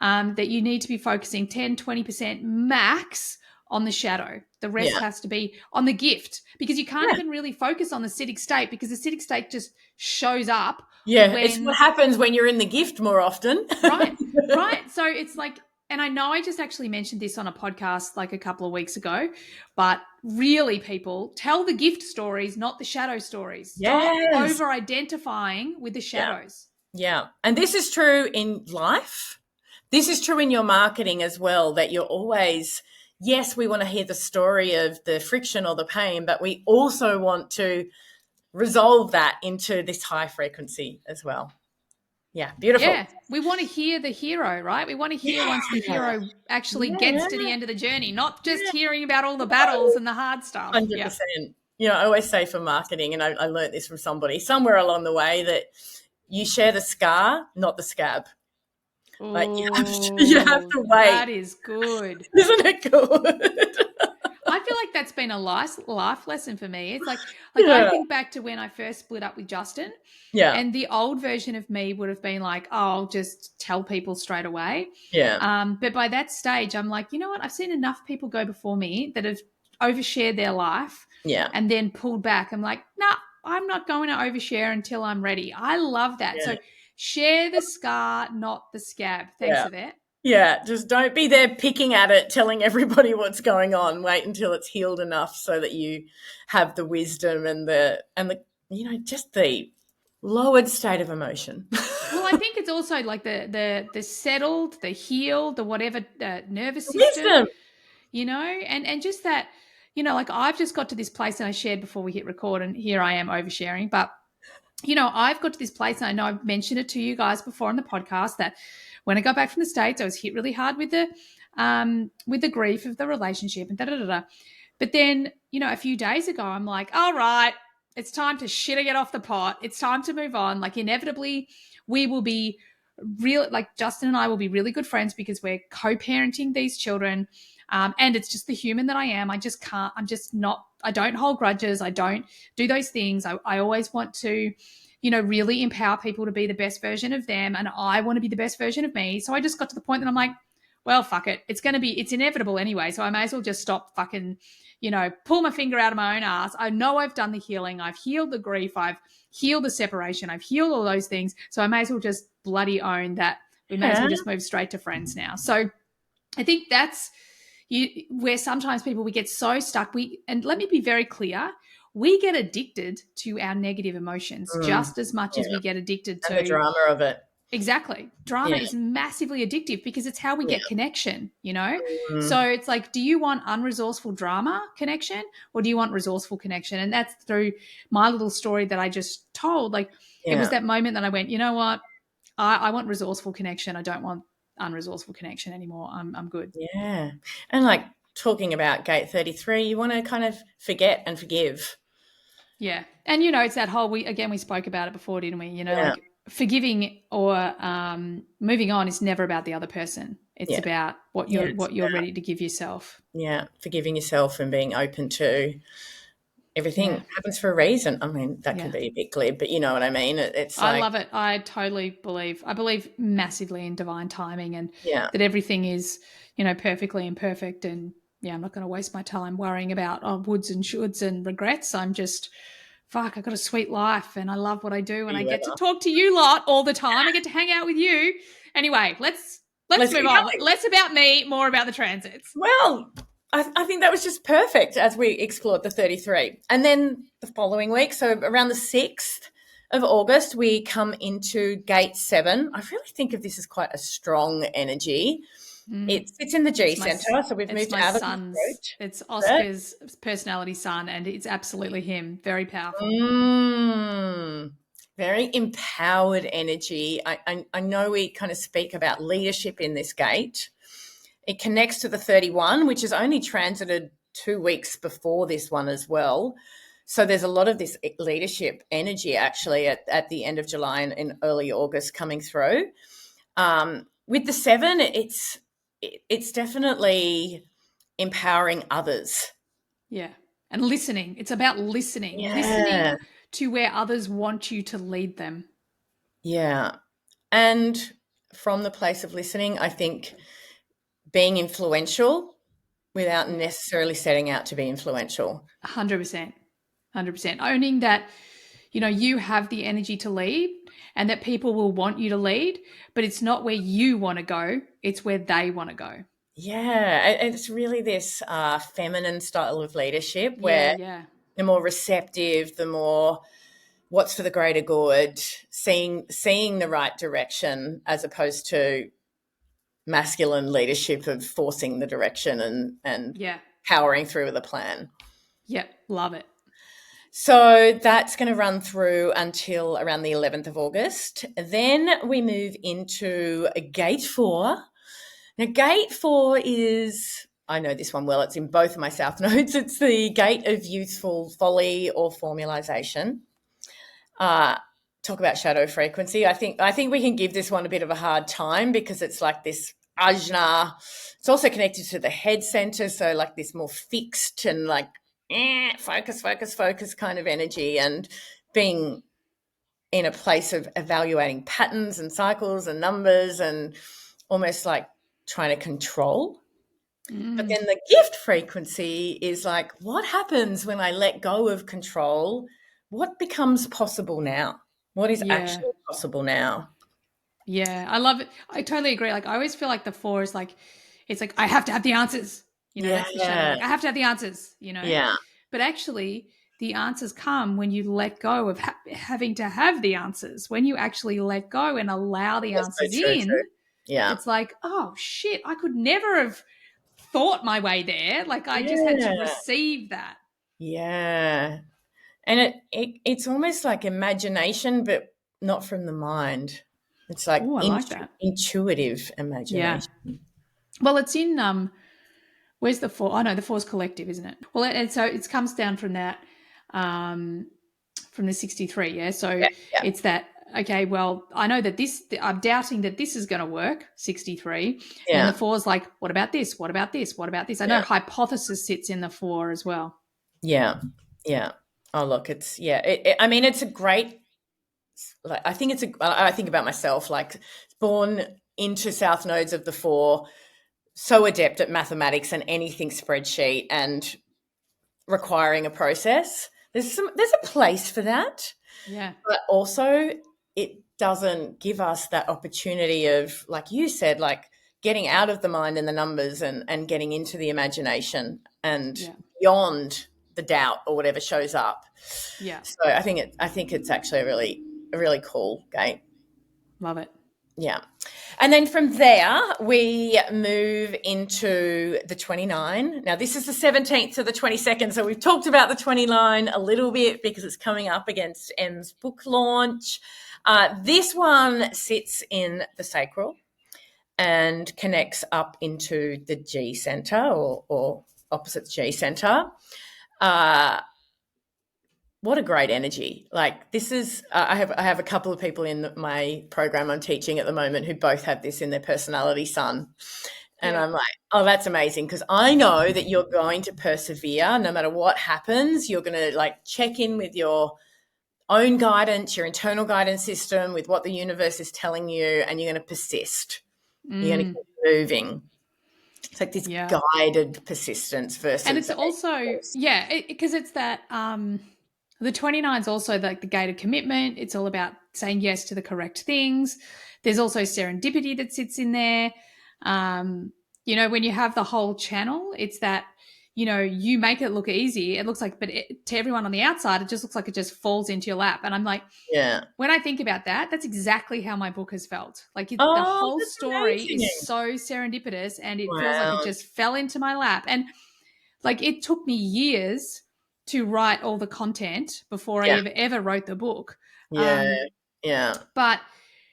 that you need to be focusing 10, 20% max on the shadow. The rest Yeah. has to be on the gift, because you can't Yeah. even really focus on the citic state, because the citic state just shows up Yeah. It's what when, happens when you're in the gift more often. right, right. So it's like, and I know I just actually mentioned this on a podcast like a couple of weeks ago, but really, people, tell the gift stories, not the shadow stories. Stop Yes. over identifying with the Yeah. shadows. Yeah. And this is true in life. This is true in your marketing as well, that you're always, yes, we want to hear the story of the friction or the pain, but we also want to resolve that into this high frequency as well. Yeah, beautiful. Yeah, we want to hear the hero, right? We want to hear once the Yeah. hero actually Yeah. gets to the end of the journey, not just Yeah. hearing about all the battles and the hard stuff. Yeah. 100%. I always say for marketing, and I learned this from somebody somewhere along the way, that you share the scar, not the scab. Like you have to wait. That is good. Isn't it good? I feel like that's been a life lesson for me. It's like I Yeah. think back to when I first split up with Justin, Yeah. and the old version of me would have been like, oh, I'll just tell people straight away. Yeah. But by that stage, I'm like, you know what? I've seen enough people go before me that have overshared their life Yeah. and then pulled back. I'm like, nah, I'm not going to overshare until I'm ready. I love that. Yeah. So share the scar, not the scab. Thanks Yeah. for that. Yeah. Just don't be there picking at it, telling everybody what's going on. Wait until it's healed enough so that you have the wisdom and the just the lowered state of emotion. Well, I think it's also like the settled, the healed, the whatever nervous system, Wisdom. and just that, like I've just got to this place, and I shared before we hit record, and here I am oversharing, but I've got to this place, and I know I've mentioned it to you guys before on the podcast, that when I got back from the States, I was hit really hard with the grief of the relationship and da da da da. But then, a few days ago, I'm like, all right, it's time to shit or get off the pot. It's time to move on. Like, inevitably, we will be real, like Justin and I will be really good friends because we're co-parenting these children. And it's just the human that I am. I just can't, I'm just not, I don't hold grudges. I don't do those things. I always want to, really empower people to be the best version of them. And I want to be the best version of me. So I just got to the point that I'm like, well, fuck it. It's inevitable anyway. So I may as well just stop fucking, pull my finger out of my own ass. I know I've done the healing. I've healed the grief. I've healed the separation. I've healed all those things. So I may as well just bloody own that. We may as well just move straight to friends now. So I think that's where sometimes we get so stuck. And let me be very clear, we get addicted to our negative emotions just as much as we get addicted to the drama of it. Exactly. Drama is massively addictive because it's how we get connection, So it's like, do you want unresourceful drama connection or do you want resourceful connection? And that's through my little story that I just told. Like it was that moment that I went, you know what? I want resourceful connection. I don't want unresourceful connection anymore. I'm good. Yeah. And like talking about gate 33, you want to kind of forget and forgive. Yeah. And, it's that whole, we spoke about it before, didn't we? Like forgiving or moving on is never about the other person. It's about what you're ready to give yourself. Yeah. Forgiving yourself and being open to everything happens for a reason. I mean, that can be a bit glib, but you know what I mean? I love it. I totally believe massively in divine timing and that everything is, perfectly imperfect. And I'm not going to waste my time worrying about woulds and shoulds and regrets. I'm just, fuck, I've got a sweet life and I love what I do and I get to talk to you lot all the time. I get to hang out with you. Anyway, let's move on. Less about me, more about the transits. Well, I think that was just perfect as we explored the 33. And then the following week, so around the 6th of August, we come into gate 7. I really think of this as quite a strong energy. It sits in the G center, so we've moved out of the throat. It's Oscar's personality son, and it's absolutely him. Very powerful. Very empowered energy. I know we kind of speak about leadership in this gate. It connects to the 31, which is only transited 2 weeks before this one as well. So there's a lot of this leadership energy actually at the end of July and in early August coming through. With the 7, it's definitely empowering others. Yeah. And listening. It's about listening. Yeah. Listening to where others want you to lead them. Yeah. And from the place of listening, I think being influential without necessarily setting out to be influential. 100%. 100%. Owning that, you have the energy to lead and that people will want you to lead, but it's not where you want to go. It's where they want to go. Yeah. It's really this feminine style of leadership where the more receptive, the more what's for the greater good, seeing the right direction as opposed to masculine leadership of forcing the direction and powering through with a plan. Yep, love it. So that's going to run through until around the 11th of August. Then we move into gate 4. Now, gate 4 is, I know this one well, it's in both of my South nodes. It's the gate of youthful folly or formalization. Talk about shadow frequency. I think we can give this one a bit of a hard time because it's like this ajna. It's also connected to the head center, so like this more fixed and like focus kind of energy, and being in a place of evaluating patterns and cycles and numbers and almost like trying to control. But then the gift frequency is like, what happens when I let go of control? What becomes possible now? What is actually possible now? Yeah, I love it. I totally agree. Like, I always feel like the 4 is like, it's like, I have to have the answers. That's the shadow. Like, I have to have the answers, Yeah. But actually, the answers come when you let go of having to have the answers. When you actually let go and allow the answers in, yeah, it's like, oh, shit, I could never have thought my way there. Like, I just had to receive that. Yeah. And it's almost like imagination, but not from the mind. It's like, like that. Intuitive imagination. Yeah. Well, it's in where's the 4? Oh no, the 4 is collective, isn't it? Well, and so it comes down from that, from the 63. Yeah. So it's that okay, well, I know that I'm doubting that this is going to work, 63. And then the Yeah. 4 is like, what about this? What about this? What about this? I know Yeah. hypothesis sits in the 4 as well. Yeah. Yeah. Oh, look, it's, yeah. I mean, it's a great, like, I think about myself, like, born into South Nodes of the 4, so adept at mathematics and anything spreadsheet and requiring a process. There's a place for that, Yeah. but also it doesn't give us that opportunity of, like you said, like getting out of the mind and the numbers and getting into the imagination and Yeah. beyond the doubt or whatever shows up. Yeah. So I think it's actually a really cool game. Love it. Yeah. And then from there, we move into the 29. Now, this is the 17th to the 22nd. So we've talked about the 29 a little bit because it's coming up against M's book launch. This one sits in the sacral and connects up into the G center or opposite the G center. What a great energy. Like, this is, I have a couple of people in my program I'm teaching at the moment who both have this in their personality sun. And Yeah. I'm like, oh, that's amazing, because I know that you're going to persevere no matter what happens. You're going to like check in with your own guidance, your internal guidance system, with what the universe is telling you, and you're going to persist. You're going to keep moving. It's like this Yeah. guided persistence And versus it's also, yeah, because it's that the 29 is also like the gate of commitment. It's all about saying yes to the correct things. There's also serendipity that sits in there. When you have the whole channel, it's that, you make it look easy. It looks like, but to everyone on the outside, it just looks like it just falls into your lap. And I'm like, yeah. when I think about that, that's exactly how my book has felt. Like the Oh, whole that's story amazing. is so serendipitous and it feels like it Wow. just fell into my lap. And like it took me years to write all the content before I Yeah. ever wrote the book. Yeah. Yeah. But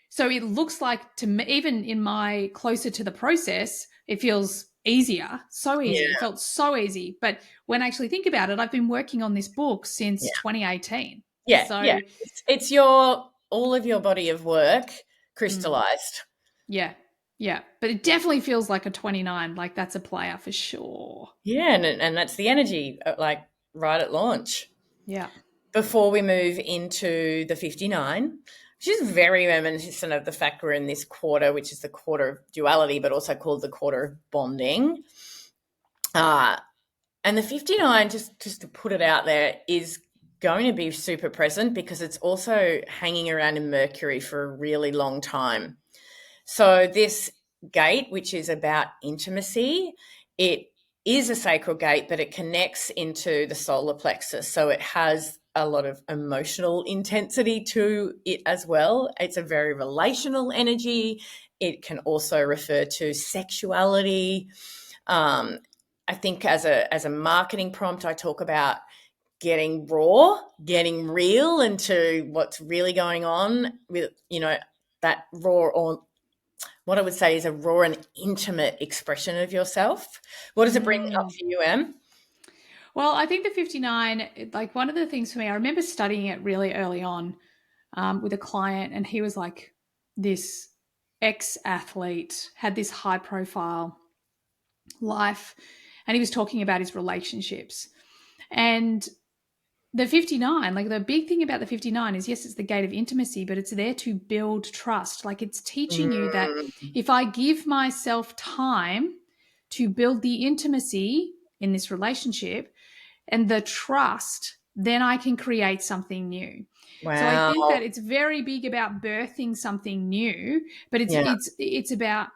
so it looks like to me, even in my closer to the process, it feels easier, so easy. It Yeah. felt so easy. But when I actually think about it, I've been working on this book since Yeah. 2018. Yeah. So Yeah. It's your all of your body of work mm, crystallized. yeah, yeah. But it definitely feels like a 29. Like that's a player for sure. Yeah, and that's the energy, like right at launch. Yeah. Before we move into the 59, which is very reminiscent of the fact we're in this quarter, which is the quarter of duality, but also called the quarter of bonding. And the 59, just to put it out there, is going to be super present because it's also hanging around in Mercury for a really long time. So this gate, which is about intimacy, it is a sacral gate, but it connects into the solar plexus. So it has a lot of emotional intensity to it as well. It's a very relational energy. It can also refer to sexuality. I think as a marketing prompt, I talk about getting raw, getting real into what's really going on with, that raw, or what I would say is a raw and intimate expression of yourself. What does it bring up Mm. for you, Em? Well, I think the 59, like one of the things for me, I remember studying it really early on with a client, and he was like this ex athlete, had this high profile life, and he was talking about his relationships. And the 59, like the big thing about the 59 is yes, it's the gate of intimacy, but it's there to build trust. Like it's teaching you that Mm, if I give myself time to build the intimacy in this relationship, and the trust, then I can create something new. So I think wow. that it's very big about birthing something new, but it's Yeah. it's it's about,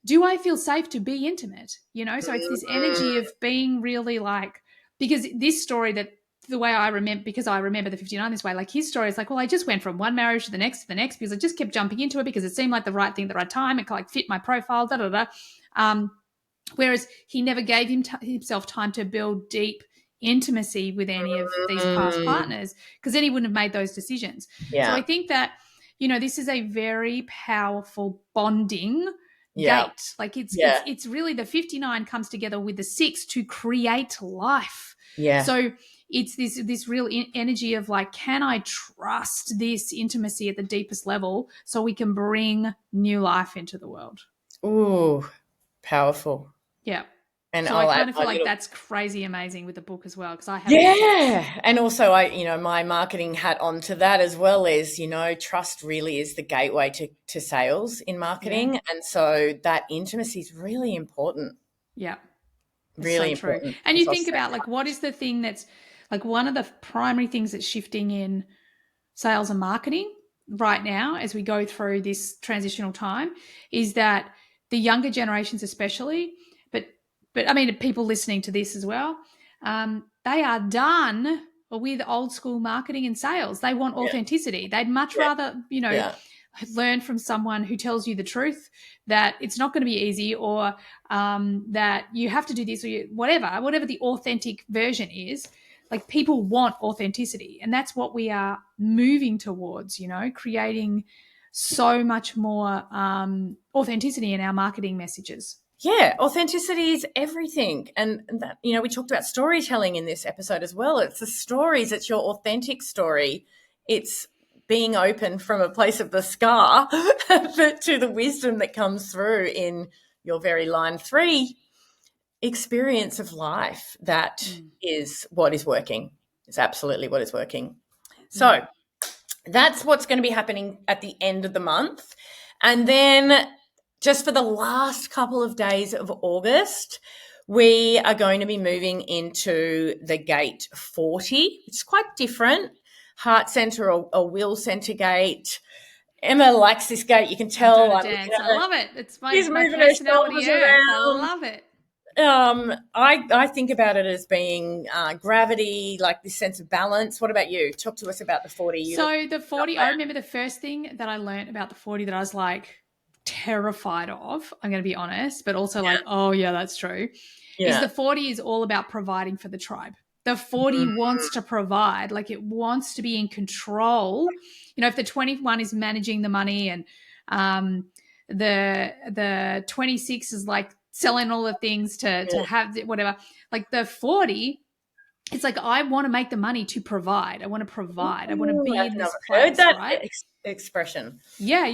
do I feel safe to be intimate? So it's this energy Mm, of being really like, because this story that the way I remember, because I remember the 59 this way, like his story is like, well, I just went from one marriage to the next because I just kept jumping into it because it seemed like the right thing at the right time. It like fit my profile, da da da. Whereas he never gave himself time to build deep intimacy with any of these past mm, partners, because then he wouldn't have made those decisions. So I yeah. think that, this is a very powerful bonding Yeah. gate. Like it's it's Yeah. it's really the 59 comes together with the 6 to create life. Yeah. So it's this real energy of like, can I trust this intimacy at the deepest level so we can bring new life into the world? Ooh, powerful. Yeah. And So I I'll add kind of my feel like little that's crazy amazing with the book as well, because I haven't read it. yeah. And also my marketing hat onto that as well is, trust really is the gateway to sales in Yeah. marketing. And so that intimacy is really important. Yeah. It's so Really true. important. And And you so I'll think say about like, what is the thing that's like one of the primary things that's shifting in sales and marketing right now as we go through this transitional time is that the younger generations especially, but I mean people listening to this as well, they are done with old school marketing and sales. They want yeah, authenticity. They'd much yeah, rather yeah. learn from someone who tells you the truth, that it's not going to be easy, or that you have to do this, or whatever the authentic version is. Like, people want authenticity, and that's what we are moving towards, creating so much more authenticity in our marketing messages. Yeah, authenticity is everything. And that, we talked about storytelling in this episode as well. It's the stories, it's your authentic story. It's being open from a place of the scar to the wisdom that comes through in your very line 3 experience of life. That is what is working. It's absolutely what is working. So that's what's going to be happening at the end of the month. And then just for the last couple of days of August, we are going to be moving into the gate 40. It's quite different. Heart center or will center gate. Emma likes this gate. You can tell. I'm doing a I'm looking dance. at I her. love it. It's She's my moving her personality shoulders earth. I around. love it. I think about it as being gravity, like this sense of balance. What about you? Talk to us about the 40. So the 40, I remember the first thing that I learned about the 40 that I was like terrified of, I'm going to be honest, but also like, oh yeah, that's true, is the 40 is all about providing for the tribe. The 40 wants to provide, like it wants to be in control. If the 21 is managing the money, and the 26 is like selling all the things to have whatever, like the 40, it's like, I want to make the money to provide. I want to provide. I want to be I've in never this heard place, that right? expression. Yeah.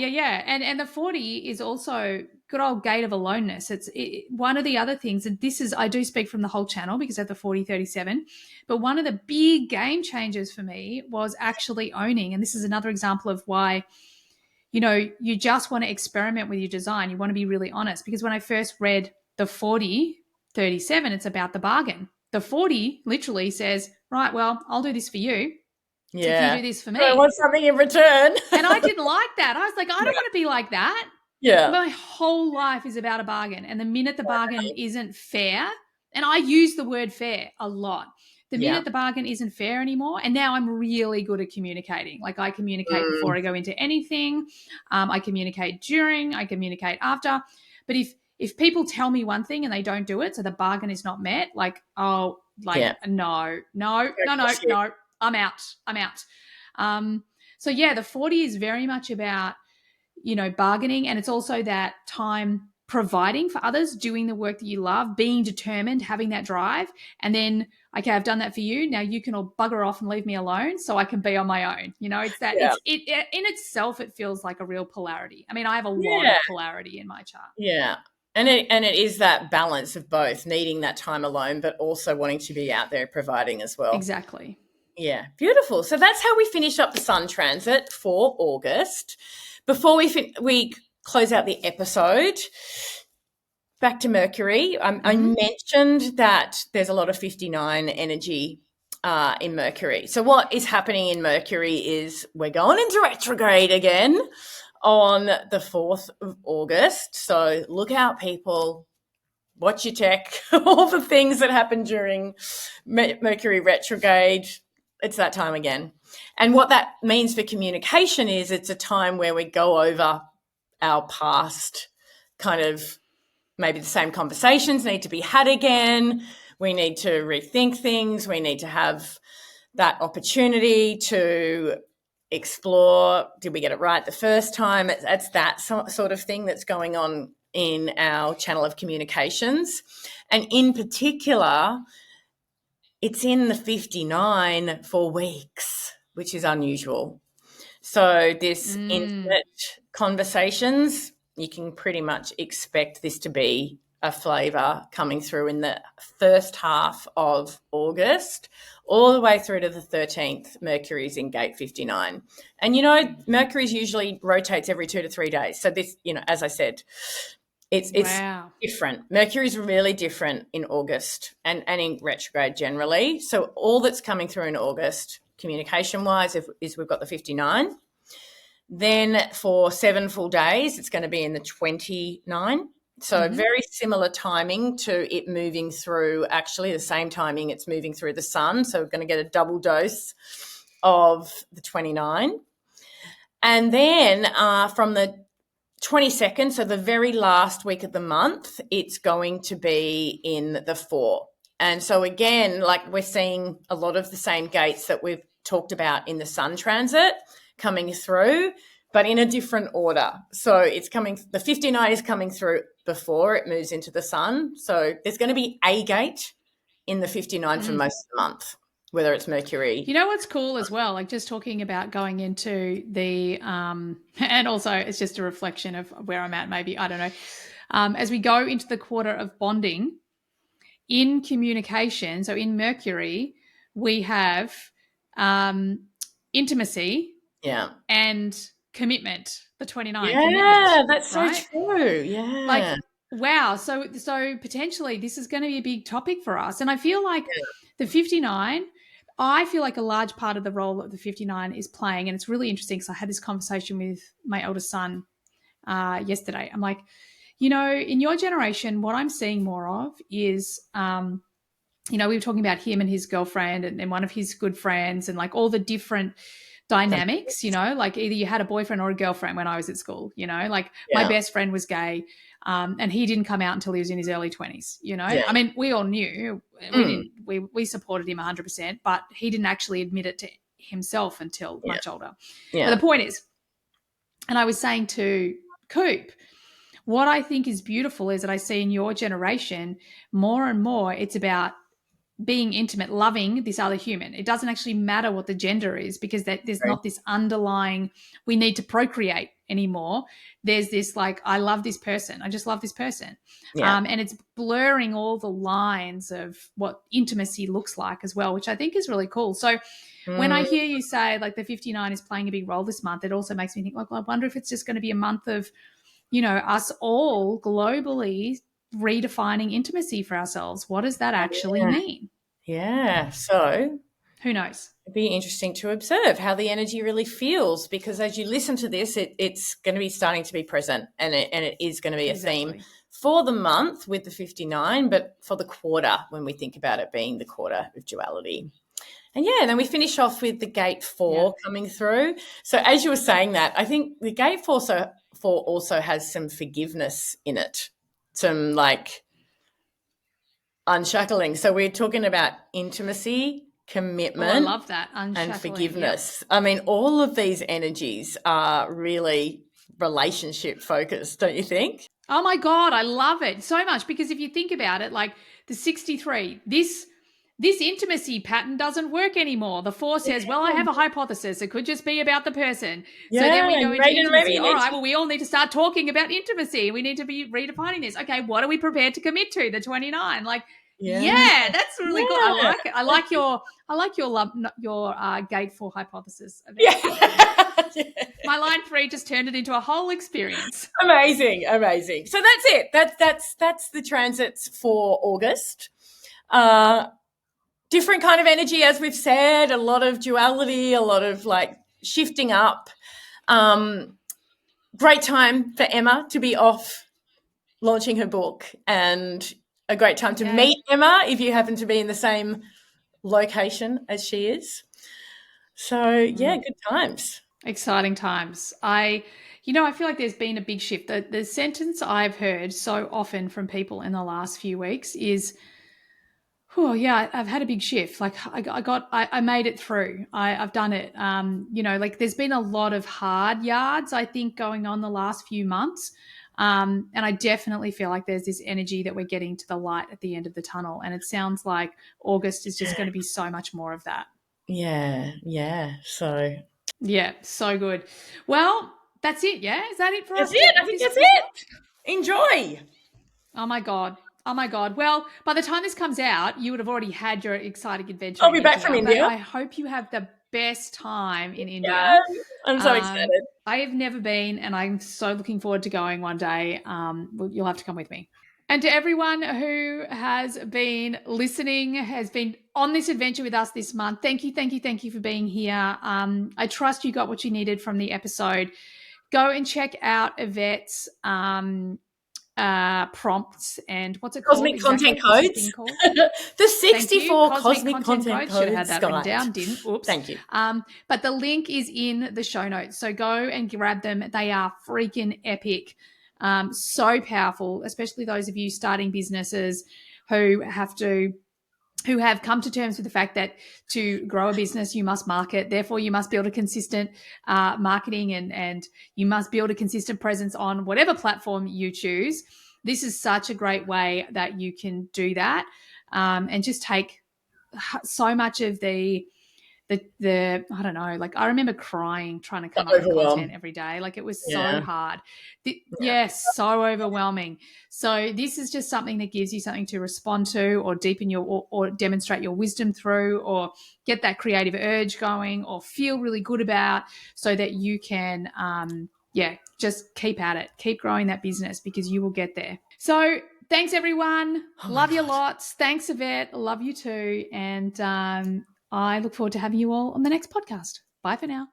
And the 40 is also good old gate of aloneness. One of the other things, and this is, I do speak from the whole channel because I have the 40-37, but one of the big game changers for me was actually owning. And this is another example of why, you just want to experiment with your design. You want to be really honest, because when I first read the 40-37, it's about the bargain. The 40 literally says, right, well, I'll do this for you if you do this for But I me. want something in return. And I didn't like that. I was like, I don't want to be like that. Yeah. My whole life is about a bargain. And the minute the bargain isn't fair, and I use the word fair a lot, the minute the bargain isn't fair anymore, and now I'm really good at communicating. Like, I communicate before I go into anything. I communicate during, I communicate after. But if people tell me one thing and they don't do it, so the bargain is not met, like, no, I'm out. So yeah, the 40 is very much about, bargaining. And it's also that time providing for others, doing the work that you love, being determined, having that drive. And then, okay, I've done that for you. Now you can all bugger off and leave me alone so I can be on my own. It's that, it in itself, it feels like a real polarity. I mean, I have a lot of polarity in my chart. Yeah. And it is that balance of both needing that time alone, but also wanting to be out there providing as well. Exactly. Yeah, beautiful. So that's how we finish up the sun transit for August. Before we close out the episode, back to Mercury. I mentioned that there's a lot of 59 energy in Mercury. So what is happening in Mercury is we're going into retrograde again on the 4th of August. So look out, people. Watch your tech, all the things that happen during Mercury retrograde. It's that time again. And what that means for communication is it's a time where we go over our past, kind of maybe the same conversations need to be had again. We need to rethink things. We need to have that opportunity to explore, did we get it right the first time? It's that sort of thing that's going on in our channel of communications. And in particular, it's in the 59 for weeks, which is unusual. So this intimate conversations, you can pretty much expect this to be a flavour coming through in the first half of August, all the way through to the 13th. Mercury's in gate 59. And, you know, Mercury's usually rotates every 2 to 3 days. So this, you know, as I said, it's Wow. different. Mercury's really different in August and in retrograde generally. So all that's coming through in August, communication-wise, is we've got the 59. Then for 7 full days, it's going to be in the 29. So very similar timing to it moving through, actually the same timing it's moving through the sun. So we're going to get a double dose of the 29. And then from the 22nd, so the very last week of the month, it's going to be in the 4. And so again, like we're seeing a lot of the same gates that we've talked about in the sun transit coming through, but in a different order. So it's coming, the 59 is coming through before it moves into the sun. So there's going to be a gate in the 59 for most of the month, whether it's Mercury. You know what's cool as well? Like just talking about going into the, and also it's just a reflection of where I'm at, maybe, I don't know. As we go into the quarter of bonding in communication, so in Mercury, we have intimacy and commitment, the 29. Yeah, commitment, that's so right? true. Yeah. Like, wow. So potentially this is going to be a big topic for us. And I feel like the 59, I feel like a large part of the role that the 59 is playing, and it's really interesting because I had this conversation with my eldest son yesterday. I'm like, you know, in your generation, what I'm seeing more of is, you know, we were talking about him and his girlfriend and one of his good friends and like all the different dynamics, you know, like either you had a boyfriend or a girlfriend when I was at school, you know, like my best friend was gay and he didn't come out until he was in his early 20s, you know. I mean, we all knew, we supported him 100%, but he didn't actually admit it to himself until much older. But the point is, and I was saying to Coop, what I think is beautiful is that I see in your generation more and more it's about being intimate, loving this other human. It doesn't actually matter what the gender is because there's not this underlying, we need to procreate anymore. There's this like, I love this person. I just love this person. And it's blurring all the lines of what intimacy looks like as well, which I think is really cool. So when I hear you say like the 59 is playing a big role this month, it also makes me think like, well, I wonder if it's just going to be a month of, you know, us all globally redefining intimacy for ourselves. What does that actually mean? Yeah. So who knows? It'd be interesting to observe how the energy really feels because as you listen to this, it's going to be starting to be present and it is going to be a theme for the month with the 59, but for the quarter when we think about it being the quarter of duality. And then we finish off with the gate 4 coming through. So as you were saying that, I think the gate 4 also has some forgiveness in it, some like unshackling. So we're talking about intimacy, commitment, I love that. and forgiveness. I mean, all of these energies are really relationship focused, don't you think? Oh my God, I love it so much because if you think about it, like the 63, this intimacy pattern doesn't work anymore. The 4 says, well, I have a hypothesis. It could just be about the person. So then we go into intimacy. All right, well, we all need to start talking about intimacy. We need to be redefining this. Okay, what are we prepared to commit to? The 29. Like, that's really good. I like it. I like your gate 4 hypothesis. My line 3 just turned it into a whole experience. Amazing. So that's it. That's the transits for August. Different kind of energy, as we've said, a lot of duality, a lot of like shifting up. Great time for Emma to be off launching her book and a great time to meet Emma if you happen to be in the same location as she is. So, good times. Exciting times. I feel like there's been a big shift. The sentence I've heard so often from people in the last few weeks is, Oh yeah, I've had a big shift. Like I made it through. I've done it. Like there's been a lot of hard yards, I think, going on the last few months. And I definitely feel like there's this energy that we're getting to the light at the end of the tunnel. And it sounds like August is just going to be so much more of that. Yeah. So Yeah, so good. Well, that's it. Yeah, is that it for that's us it. I think that's this month? it. Enjoy. Oh my god. Oh my god. Well, by the time this comes out, you would have already had your exciting adventure I'll in be back from India. But India. I hope you have the best time in Yeah, India. I'm so excited. I have never been, and I'm so looking forward to going one day. You'll have to come with me. And to everyone who has been listening, has been on this adventure with us this month, thank you for being here. I trust you got what you needed from the episode. Go and check out Yvette's prompts and what's it called? Cosmic Exactly. content What's this codes. thing called? The Thank you. 64 cosmic content Should have had codes that written guide. down. Didn't. Oops. Thank you. But the link is in the show notes. So go and grab them. They are freaking epic. So powerful, especially those of you starting businesses who have come to terms with the fact that to grow a business, you must market. Therefore, you must build a consistent marketing and you must build a consistent presence on whatever platform you choose. This is such a great way that you can do that and just take so much of the I don't know, like I remember crying trying to come up with content every day. Like it was so hard. Yes, so overwhelming. So this is just something that gives you something to respond to or deepen your or demonstrate your wisdom through or get that creative urge going or feel really good about so that you can just keep at it. Keep growing that business because you will get there. So thanks everyone. Love you lots. Thanks Yvette. Love you too. And I look forward to having you all on the next podcast. Bye for now.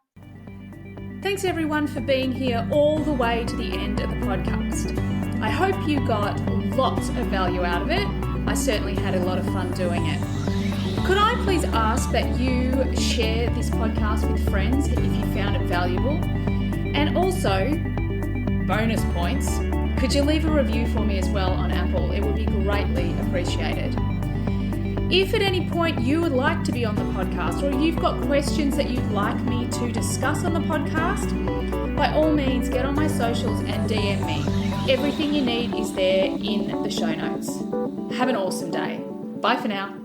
Thanks everyone for being here all the way to the end of the podcast. I hope you got lots of value out of it. I certainly had a lot of fun doing it. Could I please ask that you share this podcast with friends if you found it valuable? And also, bonus points, could you leave a review for me as well on Apple? It would be greatly appreciated. If at any point you would like to be on the podcast or you've got questions that you'd like me to discuss on the podcast, by all means get on my socials and DM me. Everything you need is there in the show notes. Have an awesome day. Bye for now.